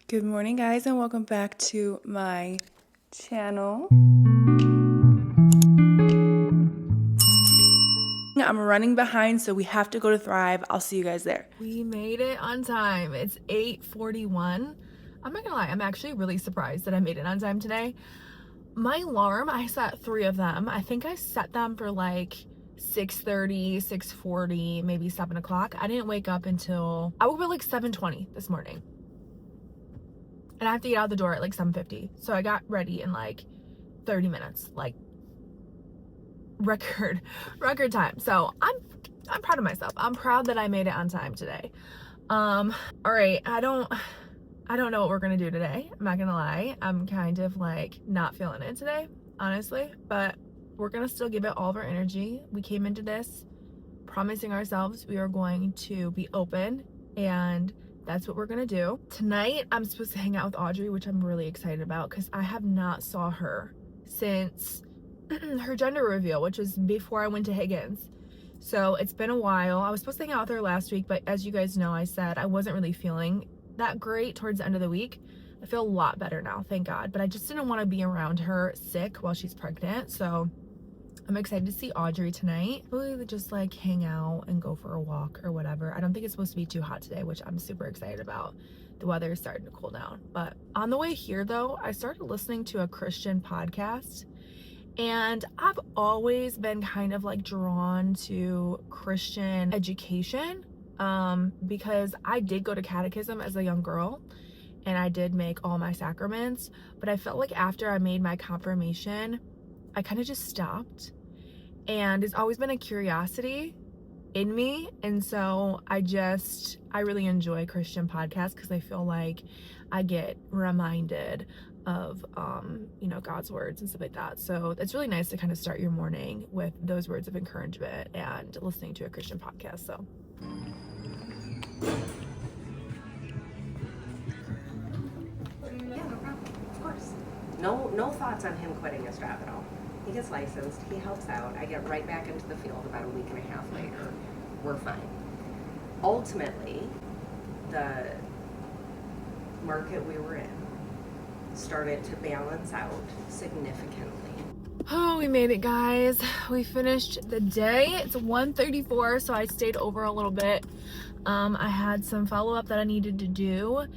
Good morning, guys, and welcome back to my channel. I'm running behind, so we have to go to Thrive. I'll see you guys there. We made it on time. It's 8:41. I'm not gonna lie, I'm actually really surprised that I made it on time today. My alarm, I set 3 of them. I think I set them for like 6:30, 6:40, maybe 7 o'clock. I didn't wake up until, I woke up at like 7:20 this morning. And I have to get out the door at like 7:50. So I got ready in like 30 minutes, like record time. So I'm proud of myself. I'm proud that I made it on time today. All right, I don't know what we're gonna do today. I'm not gonna lie. I'm kind of like not feeling it today, honestly, but we're gonna still give it all of our energy. We came into this promising ourselves we are going to be open, and that's what we're gonna do. Tonight, I'm supposed to hang out with Audrey, which I'm really excited about because I have not saw her since her gender reveal, which was before I went to Higgins. So it's been a while. I was supposed to hang out with her last week, but as you guys know, I said I wasn't really feeling that great towards the end of the week. I feel a lot better now, thank God, but I just didn't want to be around her sick while she's pregnant. So I'm excited to see Audrey tonight. Really just like hang out and go for a walk or whatever. I don't think it's supposed to be too hot today, which I'm super excited about. The weather is starting to cool down. But on the way here though, I started listening to a Christian podcast. And I've always been kind of like drawn to Christian education because I did go to catechism as a young girl and I did make all my sacraments, but I felt like after I made my confirmation, I kind of just stopped. And it's always been a curiosity in me, and so I really enjoy Christian podcasts because I feel like I get reminded of God's words and stuff like that. So it's really nice to kind of start your morning with those words of encouragement and listening to a Christian podcast. So yeah, no problem. Of course. No thoughts on him quitting his job at all. He gets licensed, he helps out, I get right back into the field about a week and a half later. We're fine. Ultimately, the market we were in started to balance out significantly. oh, we made it, guys. We finished the day. It's 1:34, so I stayed over a little bit. I had some follow-up that I needed to do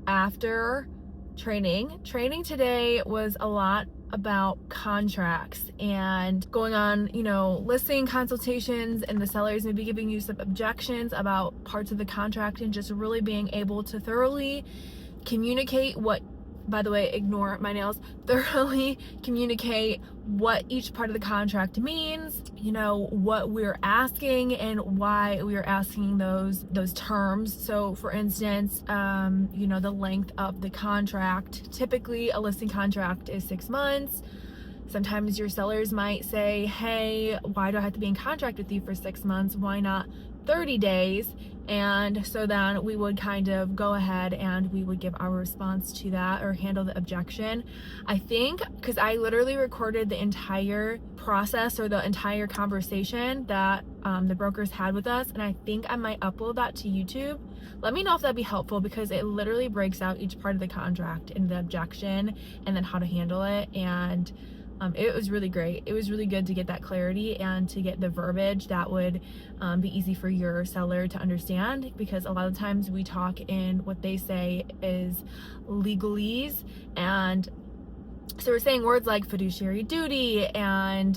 after training. Training today was a lot about contracts and going on, listing consultations, and the sellers maybe giving you some objections about parts of the contract, and just really being able to thoroughly communicate thoroughly communicate what each part of the contract means, what we're asking and why we are asking those terms. So for instance, the length of the contract. Typically a listing contract is 6 months. Sometimes your sellers might say, hey, why do I have to be in contract with you for 6 months? Why not 30 days? And so then we would kind of go ahead and we would give our response to that or handle the objection. I think because I literally recorded the entire process or the entire conversation that the brokers had with us, and I think I might upload that to YouTube. Let me know if that'd be helpful, because it literally breaks out each part of the contract and the objection and then how to handle it. And it was really great. It was really good to get that clarity and to get the verbiage that would be easy for your seller to understand, because a lot of times we talk in what they say is legalese, and so we're saying words like fiduciary duty and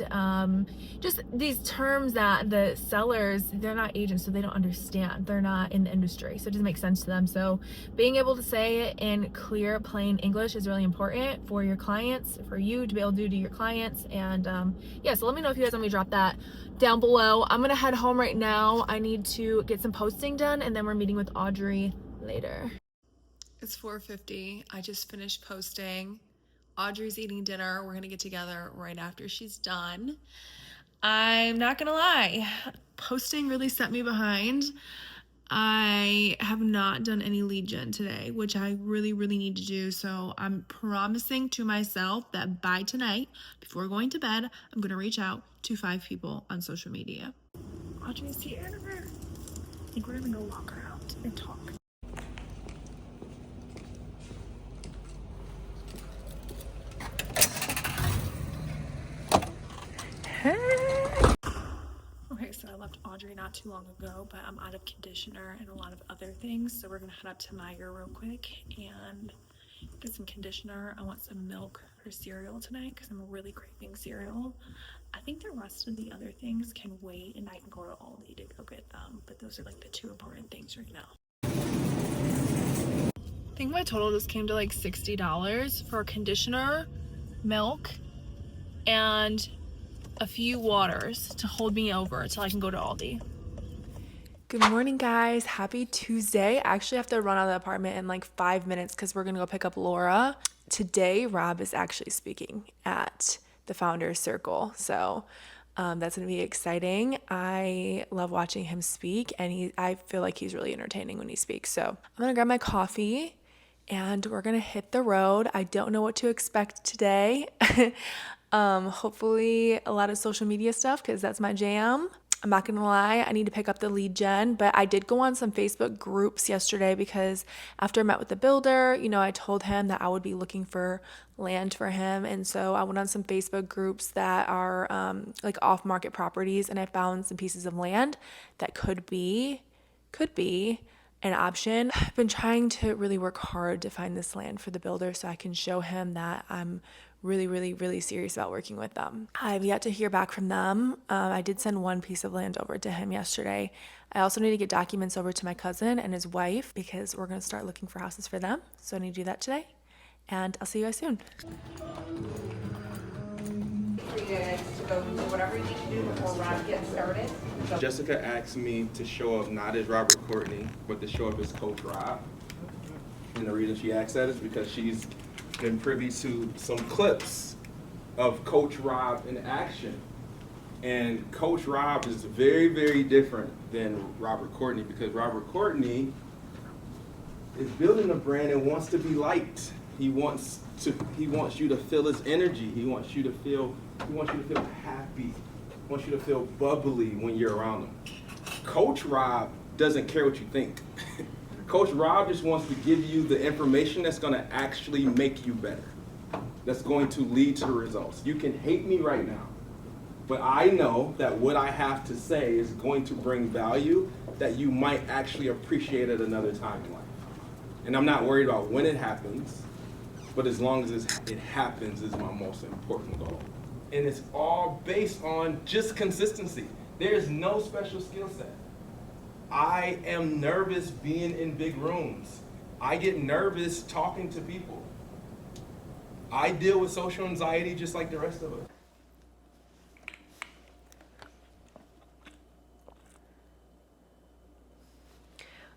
just these terms that the sellers, they're not agents, so they don't understand. They're not in the industry, so it doesn't make sense to them. So being able to say it in clear, plain English is really important for your clients, for you to be able to do to your clients. And so let me know if you guys want me to drop that down below. I'm gonna head home right now. I need to get some posting done, and then we're meeting with Audrey later. It's 4:50. I just finished posting. Audrey's eating dinner. We're gonna get together right after she's done. I'm not gonna lie, posting really set me behind. I have not done any lead gen today, which I really need to do. So I'm promising to myself that by tonight, before going to bed, I'm gonna reach out to 5 people on social media. Audrey's here. I think we're gonna go walk around and talk. Okay, so I left Audrey not too long ago, but I'm out of conditioner and a lot of other things, so we're gonna head up to Meijer real quick and get some conditioner. I want some milk for cereal tonight because I'm really craving cereal. I think the rest of the other things can wait and I can go to Aldi to go get them, but those are like the two important things right now. I think my total just came to like $60 for conditioner, milk, and a few waters to hold me over until I can go to Aldi. Good morning, guys. Happy Tuesday. I actually have to run out of the apartment in like 5 minutes because we're gonna go pick up Laura. Today, Rob is actually speaking at the Founders Circle, so that's gonna be exciting. I love watching him speak, and I feel like he's really entertaining when he speaks. So I'm gonna grab my coffee and we're gonna hit the road. I don't know what to expect today. Hopefully a lot of social media stuff because that's my jam. I'm not gonna lie, I need to pick up the lead gen, but I did go on some Facebook groups yesterday because after I met with the builder, I told him that I would be looking for land for him. And so I went on some Facebook groups that are like off-market properties, and I found some pieces of land that could be an option. I've been trying to really work hard to find this land for the builder so I can show him that I'm really, really, really serious about working with them. I've yet to hear back from them. I did send one piece of land over to him yesterday. I also need to get documents over to my cousin and his wife because we're going to start looking for houses for them. So I need to do that today. And I'll see you guys soon. 3 minutes to go do whatever you need to do before Rob gets started. Jessica asked me to show up not as Robert Courtney, but to show up as Coach Rob. And the reason she asked that is because she's been privy to some clips of Coach Rob in action. And Coach Rob is very, very different than Robert Courtney because Robert Courtney is building a brand and wants to be liked. He wants you to feel his energy. He wants you to feel happy. He wants you to feel bubbly when you're around him. Coach Rob doesn't care what you think. Coach Rob just wants to give you the information that's going to actually make you better. That's going to lead to results. You can hate me right now, but I know that what I have to say is going to bring value that you might actually appreciate at another time in life. And I'm not worried about when it happens, but as long as it happens is my most important goal. And it's all based on just consistency. There's no special skill set. I am nervous being in big rooms. I get nervous talking to people. I deal with social anxiety just like the rest of us.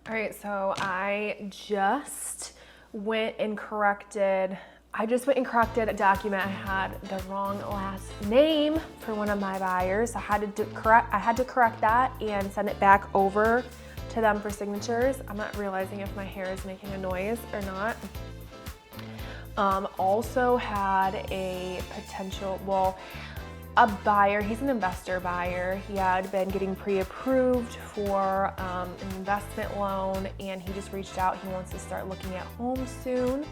All right, so I just went and corrected a document. I had the wrong last name for one of my buyers. I had to correct that and send it back over to them for signatures. I'm not realizing if my hair is making a noise or not. Also had a buyer, he's an investor buyer. He had been getting pre-approved for an investment loan, and he just reached out. He wants to start looking at homes soon.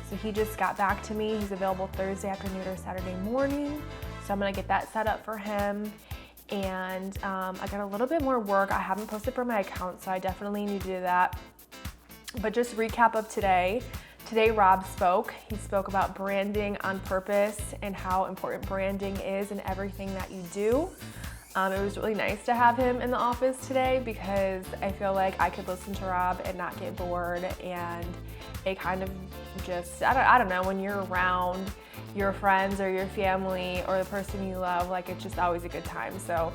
So he just got back to me. He's available Thursday afternoon or Saturday morning. So I'm gonna get that set up for him. And I got a little bit more work. I haven't posted for my account, so I definitely need to do that. But just recap of today. Today, Rob spoke. He spoke about branding on purpose and how important branding is in everything that you do. It was really nice to have him in the office today because I feel like I could listen to Rob and not get bored, and it kind of just, I don't know, when you're around your friends or your family or the person you love, like it's just always a good time. So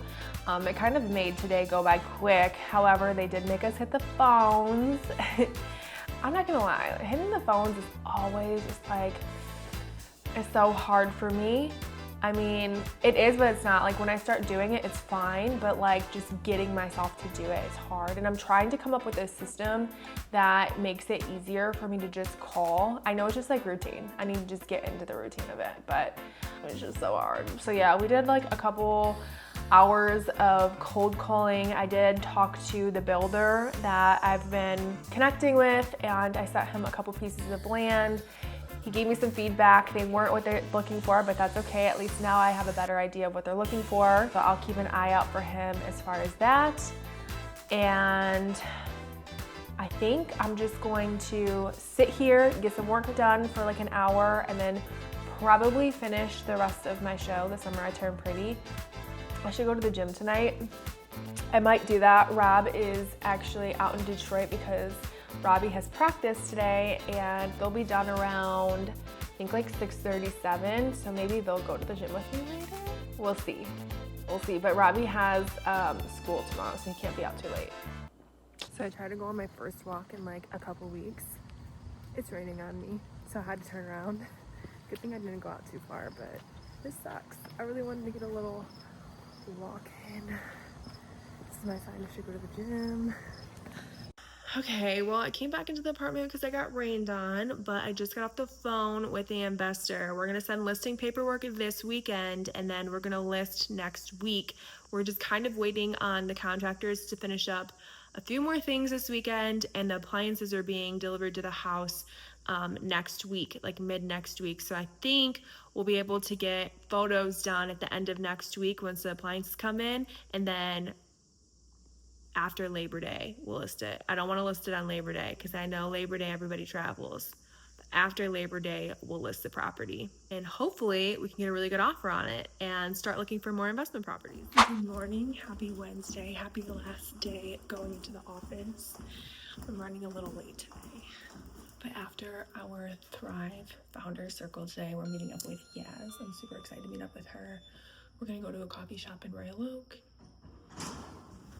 it kind of made today go by quick. However, they did make us hit the phones. I'm not gonna lie, hitting the phones is always just like, it's so hard for me. I mean, it is, but it's not. Like when I start doing it, it's fine, but like just getting myself to do it is hard. And I'm trying to come up with a system that makes it easier for me to just call. I know it's just like routine. I need to just get into the routine of it, but it's just so hard. So yeah, we did like a couple hours of cold calling. I did talk to the builder that I've been connecting with, and I sent him a couple pieces of land. He gave me some feedback. They weren't what they're looking for, but that's okay. At least now I have a better idea of what they're looking for. So I'll keep an eye out for him as far as that. And I think I'm just going to sit here, get some work done for like an hour, and then probably finish the rest of my show, The Summer I Turned Pretty. I should go to the gym tonight. I might do that. Rob is actually out in Detroit because Robbie has practice today, and they'll be done around, I think like 6:37, so maybe they'll go to the gym with me later. We'll see. We'll see. But Robbie has school tomorrow, so he can't be out too late. So I tried to go on my first walk in like a couple weeks. It's raining on me, so I had to turn around. Good thing I didn't go out too far, but this sucks. I really wanted to get a little walk in. This is my sign I should go to the gym. Okay, well, I came back into the apartment because I got rained on, but I just got off the phone with the investor. We're gonna send listing paperwork this weekend, and then we're gonna list next week. We're just kind of waiting on the contractors to finish up a few more things this weekend, and the appliances are being delivered to the house next week, like mid next week. So I think we'll be able to get photos done at the end of next week once the appliances come in, and then after Labor Day we'll list it. I don't want to list it on Labor Day because I know Labor Day everybody travels. But after Labor Day we'll list the property, and hopefully we can get a really good offer on it and start looking for more investment properties. Good morning, happy Wednesday, happy last day going into the office. I'm running a little late today, but after our Thrive Founder Circle today, we're meeting up with Yaz. I'm super excited to meet up with her. We're gonna go to a coffee shop in Royal Oak.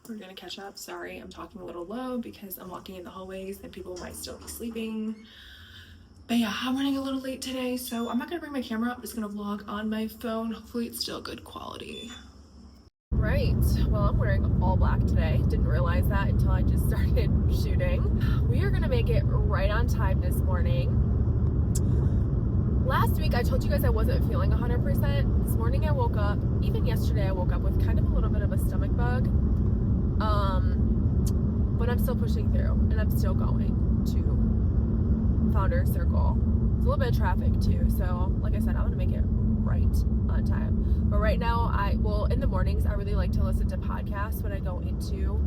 We're gonna catch up. Sorry, I'm talking a little low because I'm walking in the hallways and people might still be sleeping. But yeah, I'm running a little late today, so I'm not gonna bring my camera up. I'm just gonna vlog on my phone. Hopefully it's still good quality. Right, well, I'm wearing all black today. Didn't realize that until I just started shooting. We are gonna make it right on time this morning. Last week I told you guys I wasn't feeling 100%. This morning I woke up, even yesterday I woke up with kind of a little bit of a stomach bug. But I'm still pushing through, and I'm still going to Founder Circle. It's a little bit of traffic too, so like I said, I'm gonna make it right on time. But right now, in the mornings, I really like to listen to podcasts when I go into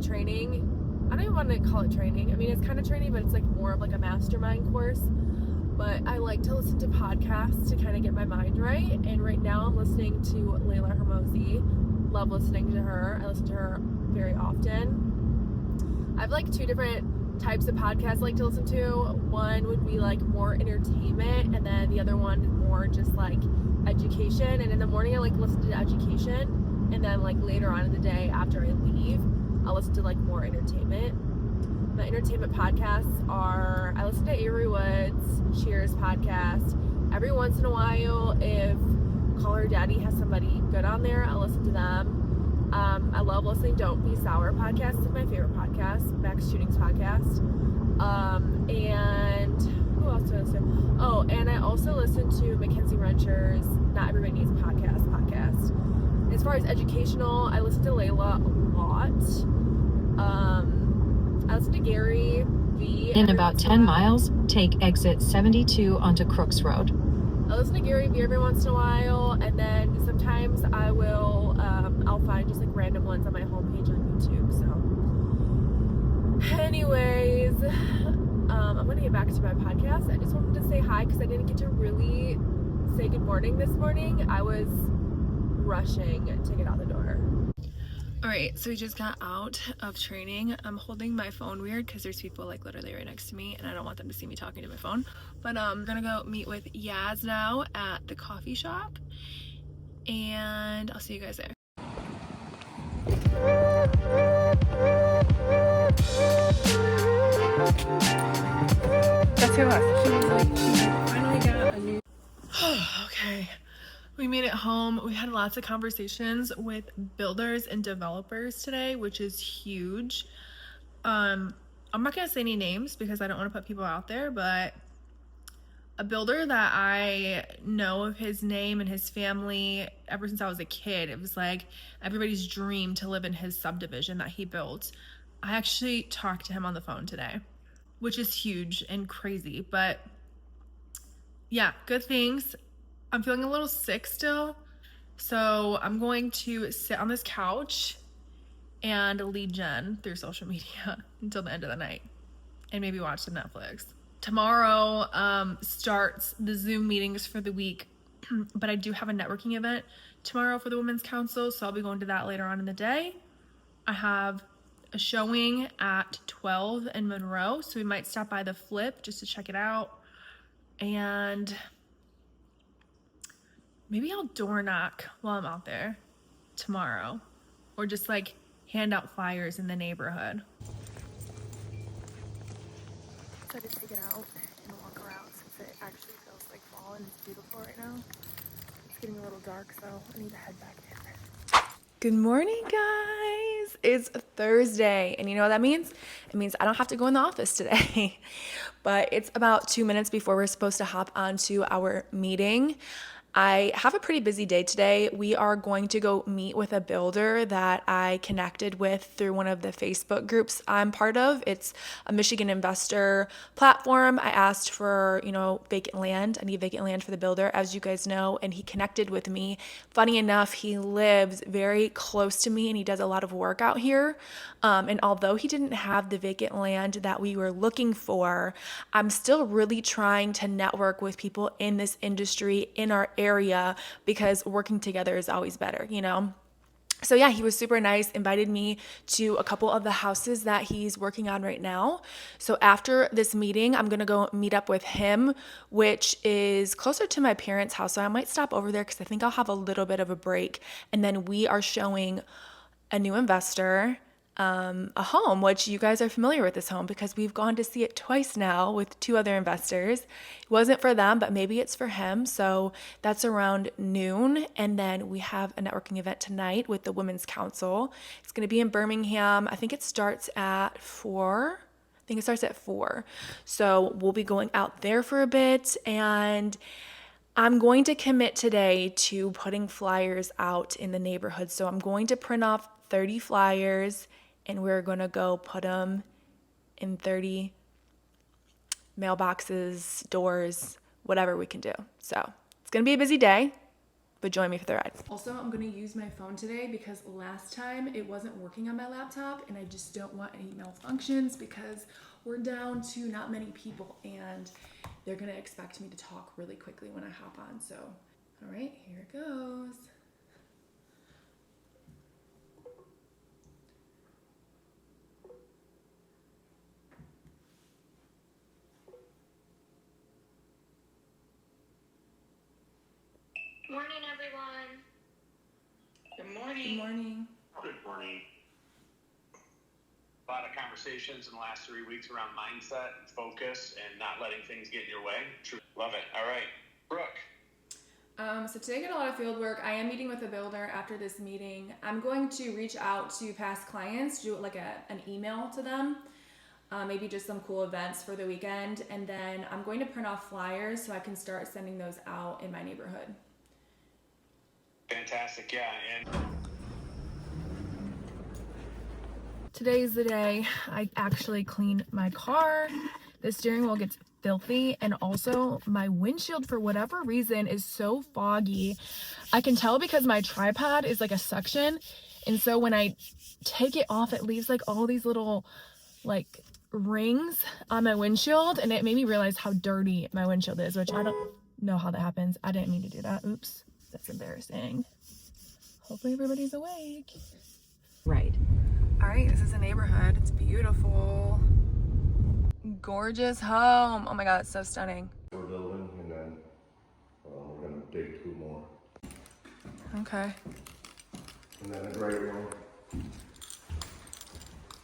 training. I don't even want to call it training. I mean, it's kind of training, but it's like more of like a mastermind course. But I like to listen to podcasts to kind of get my mind right. And right now I'm listening to Layla Hermosi. Love listening to her. I listen to her very often. I have like two different types of podcasts I like to listen to. One would be like more entertainment, and then the other one is more just like education. And in the morning I like listen to education, and then like later on in the day after I leave, I'll listen to like more entertainment. My entertainment podcasts are, I listen to Avery Woods, Cheers podcast. Every once in a while, if Call Her Daddy has somebody good on there, I'll listen to them. I love listening to Don't Be Sour podcast. It's my favorite podcast, Max Shooting's podcast. And who else do I listen to? Oh, and I also listen to Mackenzie Wrencher's Not Everybody Needs a Podcast. As far as educational, I listen to Layla a lot. I listen to Gary V. In about 10 miles, take exit 72 onto Crooks Road. I listen to Gary V every once in a while, and then sometimes I will, I'll find just like random ones on my homepage on YouTube. So, anyways, I'm gonna get back to my podcast. I just wanted to say hi because I didn't get to really say good morning this morning. I was rushing to get out the door. All right, so we just got out of training. I'm holding my phone weird because there's people like literally right next to me and I don't want them to see me talking to my phone. But I'm gonna go meet with Yaz now at the coffee shop, and I'll see you guys there. That's who us. She was like, she finally got a new. Okay. We made it home. We had lots of conversations with builders and developers today, which is huge. I'm not gonna say any names because I don't want to put people out there, but a builder that I know of his name and his family ever since I was a kid, it was like everybody's dream to live in his subdivision that he built. I actually talked to him on the phone today, which is huge and crazy, but yeah, good things. I'm feeling a little sick still, so I'm going to sit on this couch and lead Jen through social media until the end of the night and maybe watch some Netflix. Tomorrow starts the Zoom meetings for the week, but I do have a networking event tomorrow for the Women's Council, so I'll be going to that later on in the day. I have a showing at 12 in Monroe, so we might stop by the Flip just to check it out. And maybe I'll door knock while I'm out there tomorrow, or just like hand out flyers in the neighborhood. So I just take it out and walk around since it actually feels like fall and it's beautiful right now. It's getting a little dark, so I need to head back there. Good morning, guys. It's Thursday, and you know what that means? It means I don't have to go in the office today. But it's about 2 minutes before we're supposed to hop onto our meeting. I have a pretty busy day today. We are going to go meet with a builder that I connected with through one of the Facebook groups I'm part of. It's a Michigan investor platform. I asked for, vacant land. I need vacant land for the builder, as you guys know, and he connected with me. Funny enough, he lives very close to me and he does a lot of work out here. And although he didn't have the vacant land that we were looking for, I'm still really trying to network with people in this industry in our area, because working together is always better, So yeah, he was super nice, invited me to a couple of the houses that he's working on right now. So after this meeting, I'm gonna go meet up with him, which is closer to my parents' house. So I might stop over there because I think I'll have a little bit of a break. And then we are showing a new investor a home, which you guys are familiar with this home because we've gone to see it twice now with 2 other investors. It wasn't for them, but maybe it's for him. So that's around noon. And then we have a networking event tonight with the Women's Council. It's going to be in Birmingham. I think it starts at 4. So we'll be going out there for a bit, and I'm going to commit today to putting flyers out in the neighborhood. So I'm going to print off 30 flyers, and we're going to go put them in 30 mailboxes, doors, whatever we can do. So it's going to be a busy day, but join me for the ride. Also, I'm going to use my phone today because last time it wasn't working on my laptop, and I just don't want any malfunctions because we're down to not many people, and they're going to expect me to talk really quickly when I hop on. So, all right, here it goes. Morning, everyone. Good morning. Good morning. Good morning. A lot of conversations in the last 3 weeks around mindset and focus and not letting things get in your way. True. Love it. All right. Brooke. So today I got a lot of field work. I am meeting with a builder after this meeting. I'm going to reach out to past clients, do like an email to them, maybe just some cool events for the weekend. And then I'm going to print off flyers so I can start sending those out in my neighborhood. Fantastic. Yeah. And Today's the day I actually clean my car. The steering wheel gets filthy, and also my windshield, for whatever reason, is so foggy. I can tell because my tripod is like a suction, and so when I take it off, it leaves like all these little like rings on my windshield, and it made me realize how dirty my windshield is, which I don't know how that happens. I didn't mean to do that. Oops, that's embarrassing. Hopefully everybody's awake. Right. All right, this is a neighborhood. It's beautiful. Gorgeous home. Oh my God, it's so stunning. We're building, and then we're gonna dig 2 more, Okay. and then a great room.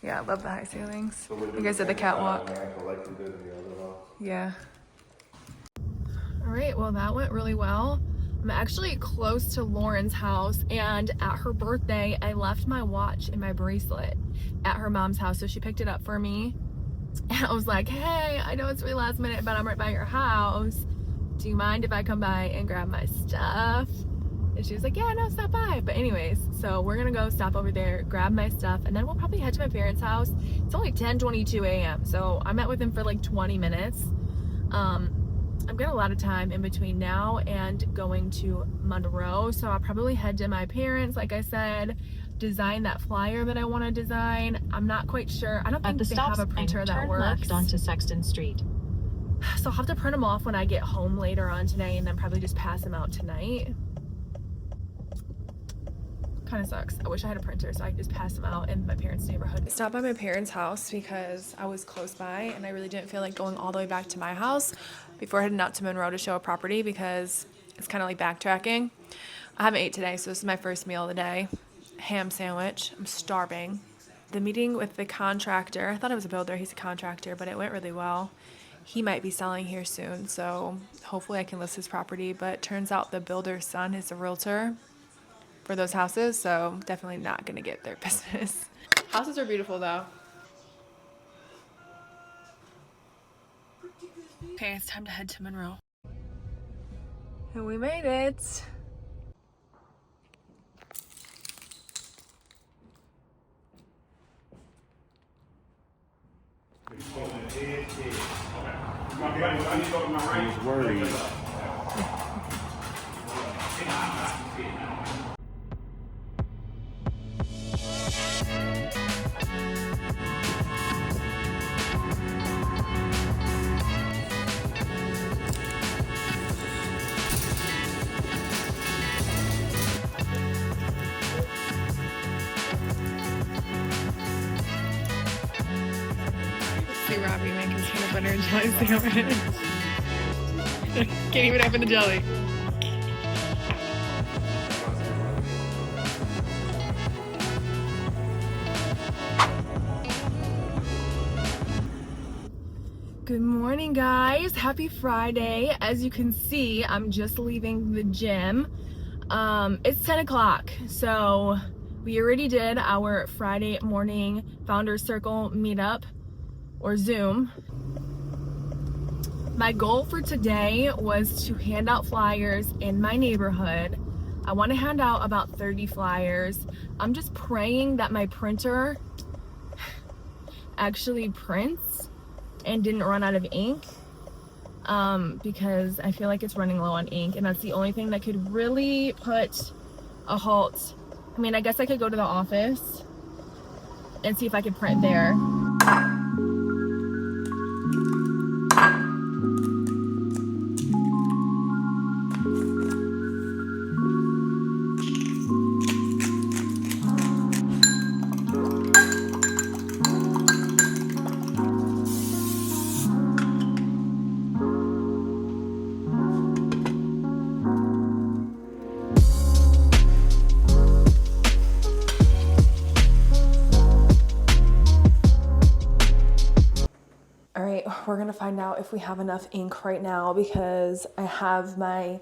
Yeah, I love the high ceilings. So we're You doing guys did the catwalk. like we did in the other house. Yeah. All right, well, that went really well. I'm actually close to Lauren's house, and at her birthday, I left my watch and my bracelet at her mom's house, so she picked it up for me. And I was like, hey, I know it's really last minute, but I'm right by your house. Do you mind if I come by and grab my stuff? And she was like, yeah, no, stop by. But anyways, so we're gonna go stop over there, grab my stuff, and then we'll probably head to my parents' house. It's only 10:22 a.m., so I met with him for like 20 minutes. I've got a lot of time in between now and going to Monroe, so I'll probably head to my parents, like I said, design that flyer that I want to design. I'm not quite sure. I don't At think the they stop have a sign, printer that turn works. left onto Sexton Street. So I'll have to print them off when I get home later on today and then probably just pass them out tonight. Kind of sucks. I wish I had a printer so I could just pass them out in my parents' neighborhood. I stopped by my parents' house because I was close by and I really didn't feel like going all the way back to my house before heading out to Monroe to show a property because it's kind of like backtracking. I haven't ate today, so this is my first meal of the day. Ham sandwich. I'm starving. The meeting with the contractor, I thought it was a builder, he's a contractor, but it went really well. He might be selling here soon, so hopefully I can list his property, but it turns out the builder's son is a realtor for those houses, so definitely not gonna get their business. Houses are beautiful though. Okay, it's time to head to Monroe. And we made it. He's worried. See Robbie making peanut butter and jelly sandwich. Can't even open the jelly. Good morning, guys. Happy Friday. As you can see, I'm just leaving the gym. It's 10 o'clock, so we already did our Friday morning Founders Circle meetup or Zoom. My goal for today was to hand out flyers in my neighborhood. I want to hand out about 30 flyers. I'm just praying that my printer actually prints and didn't run out of ink, because I feel like it's running low on ink, and that's the only thing that could really put a halt. I mean, I guess I could go to the office and see if I could print there. All right, we're gonna find out if we have enough ink right now because I have my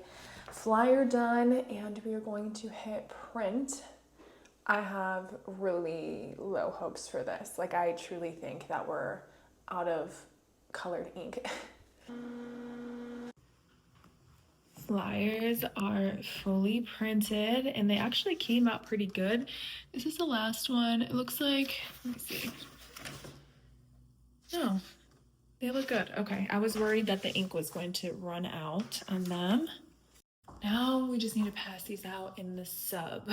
flyer done and we are going to hit print. I have really low hopes for this. Like, I truly think that we're out of colored ink. Flyers are fully printed and they actually came out pretty good. This is the last one. It looks like, let me see. No, they look good. Okay, I was worried that the ink was going to run out on them. Now we just need to pass these out in the sub.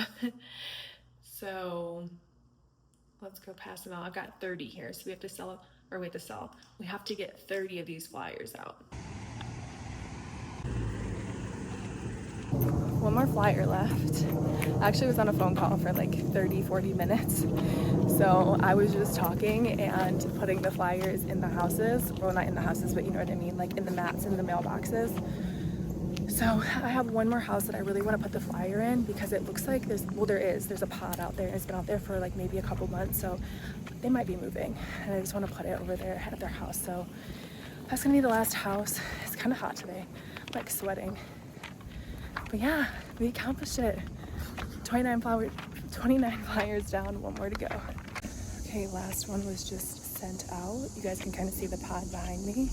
So let's go pass them out. I've got 30 here, so we have to sell, or we have to get 30 of these flyers out. One more flyer left. I actually was on a phone call for like 30-40 minutes. So I was just talking and putting the flyers in the houses. Well, not in the houses, but you know what I mean, like in the mats in the mailboxes. So I have one more house that I really want to put the flyer in because it looks like there's a pod out there. It's been out there for like maybe a couple months, so they might be moving. And I just want to put it over there at their house. So that's gonna be the last house. It's kind of hot today, I'm like sweating. But yeah, we accomplished it. 29 flyers down, one more to go. Okay, last one was just sent out. You guys can kind of see the pod behind me.